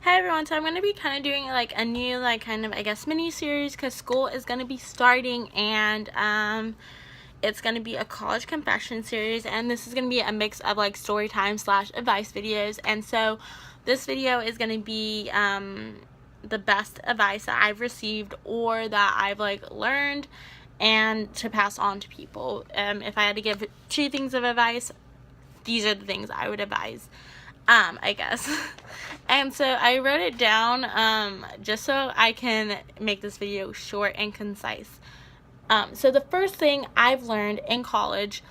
Hi everyone, so I'm going to be kind of doing like a new kind of I guess mini series because school is going to be starting, and it's going to be a college confession series, and this is going to be a mix of like story time / advice videos. And so this video is going to be the best advice that I've received or that I've like learned and to pass on to people. If I had to give 2 things of advice, these are the things I would advise, I guess. And so I wrote it down just so I can make this video short and concise. So the first thing I've learned in college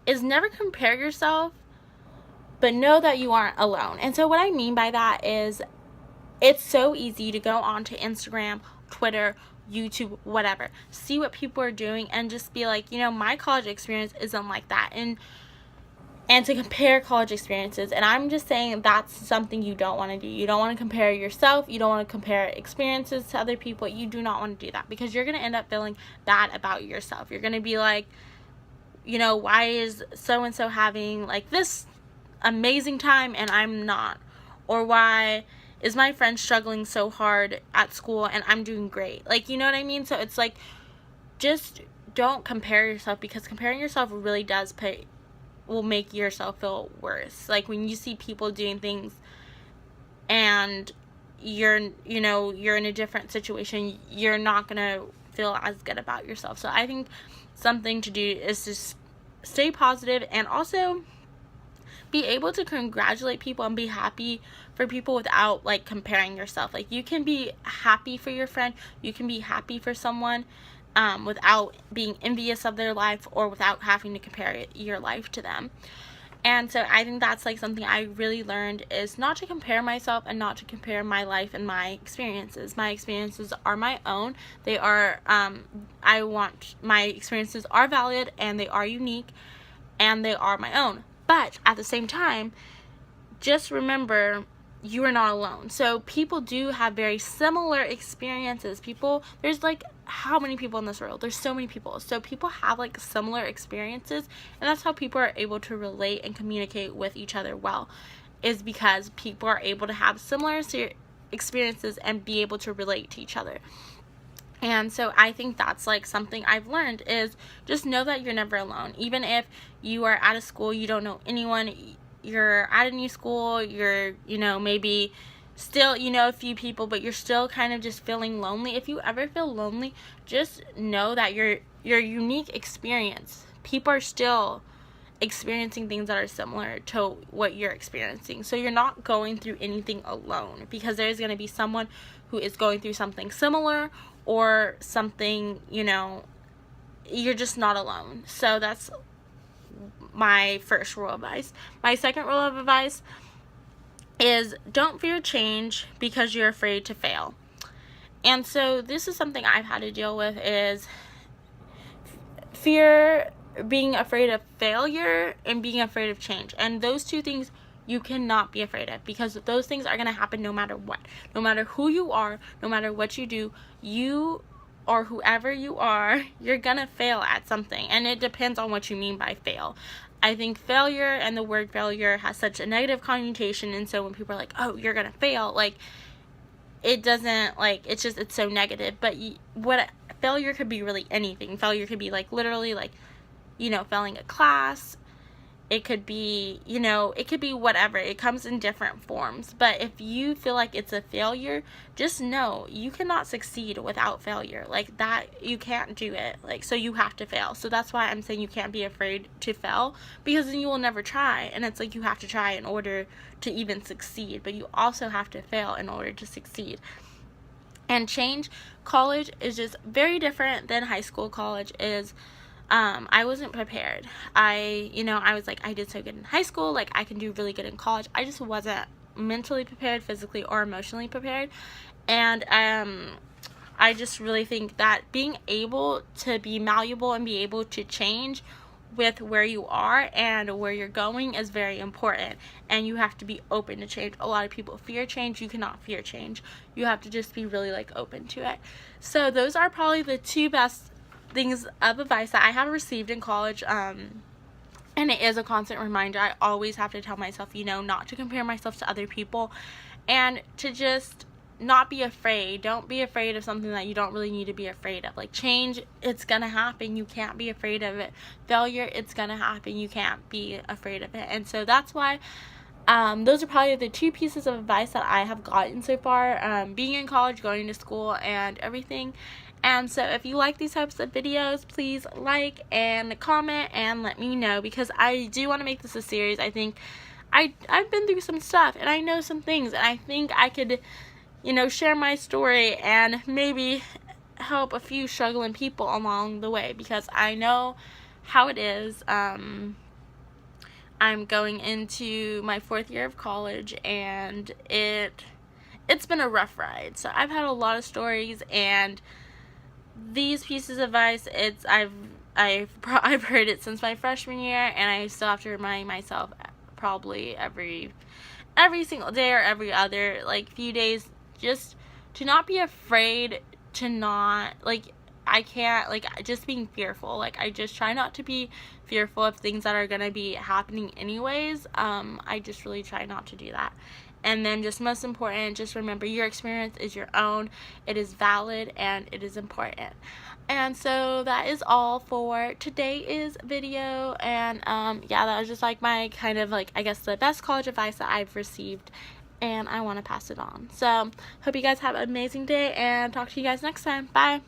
is never compare yourself, but know that you aren't alone. And so what I mean by that is it's so easy to go onto Instagram, Twitter, YouTube, whatever, see what people are doing and just be like, you know, my college experience isn't like that, and to compare college experiences. And I'm just saying that's something you don't want to do. You don't want to compare yourself. You don't want to compare experiences to other people. You do not want to do that because you're going to end up feeling bad about yourself. You're going to be like, you know, why is so-and-so having like this amazing time and I'm not? Or why is my friend struggling so hard at school and I'm doing great? Like, you know what I mean? So it's like, just don't compare yourself, because comparing yourself really will make yourself feel worse. Like when you see people doing things and you're in a different situation, you're not gonna feel as good about yourself. So I think something to do is just stay positive and also be able to congratulate people and be happy for people without like comparing yourself. Like you can be happy for your friend, you can be happy for someone without being envious of their life or without having to compare your life to them. And so I think that's like something I really learned, is not to compare myself and not to compare my life and my experiences. My experiences are my own. They are, my experiences are valid and they are unique and they are my own. But at the same time, just remember, you are not alone. So people do have very similar experiences. There's like, how many people in this world? There's so many people. So people have like similar experiences, and that's how people are able to relate and communicate with each other well, is because people are able to have similar experiences and be able to relate to each other. And so I think that's like something I've learned, is just know that you're never alone. Even if you are at a school, you don't know anyone, you're at a new school, you're, maybe still, a few people, but you're still kind of just feeling lonely. If you ever feel lonely, just know that your unique experience, people are still experiencing things that are similar to what you're experiencing. So you're not going through anything alone, because there's going to be someone who is going through something similar or something, you're just not alone. So that's my first rule of advice. My second rule of advice is don't fear change because you're afraid to fail. And so this is something I've had to deal with, is fear, being afraid of failure and being afraid of change. And those 2 things you cannot be afraid of, because those things are going to happen no matter what. No matter who you are, no matter what you do, you or whoever you are, you're going to fail at something. And it depends on what you mean by fail. I think failure and the word failure has such a negative connotation, and so when people are like, oh, you're going to fail, like, it doesn't, like, it's so negative. But failure could be really anything. Failure could be like literally like, failing a class. It could be, it could be whatever. It comes in different forms. But if you feel like it's a failure, just know you cannot succeed without failure. Like that, you can't do it. Like, so you have to fail. So that's why I'm saying you can't be afraid to fail, because then you will never try. And it's like you have to try in order to even succeed. But you also have to fail in order to succeed. And change, college is just very different than high school. College is, I wasn't prepared. I was like, I did so good in high school, like I can do really good in college. I just wasn't mentally prepared, physically or emotionally prepared. And I just really think that being able to be malleable and be able to change with where you are and where you're going is very important, and you have to be open to change. A lot of people fear change. You cannot fear change. You have to just be really like open to it. So those are probably the 2 best things of advice that I have received in college. And it is a constant reminder. I always have to tell myself, you know, not to compare myself to other people, and to just not be afraid. Don't be afraid of something that you don't really need to be afraid of. Like, change, it's gonna happen. You can't be afraid of it. Failure, it's gonna happen. You can't be afraid of it. And so that's why those are probably the 2 pieces of advice that I have gotten so far, being in college, going to school, and everything. And so if you like these types of videos, please like and comment and let me know, because I do want to make this a series. I think I've been through some stuff, and I know some things, and I think I could, you know, share my story and maybe help a few struggling people along the way, because I know how it is. I'm going into my 4th year of college, and it's been a rough ride. So I've had a lot of stories, and these pieces of advice, I've heard it since my freshman year, and I still have to remind myself probably every single day or every other, like, few days, just to not be afraid, to not, like, I can't, like, just being fearful. Like, I just try not to be fearful of things that are gonna be happening anyways. I just really try not to do that. And then, just most important, just remember, your experience is your own. It is valid, and it is important. And so that is all for today's video. And yeah, that was just like my kind of, like, I guess the best college advice that I've received, and I want to pass it on. So hope you guys have an amazing day, and talk to you guys next time. Bye.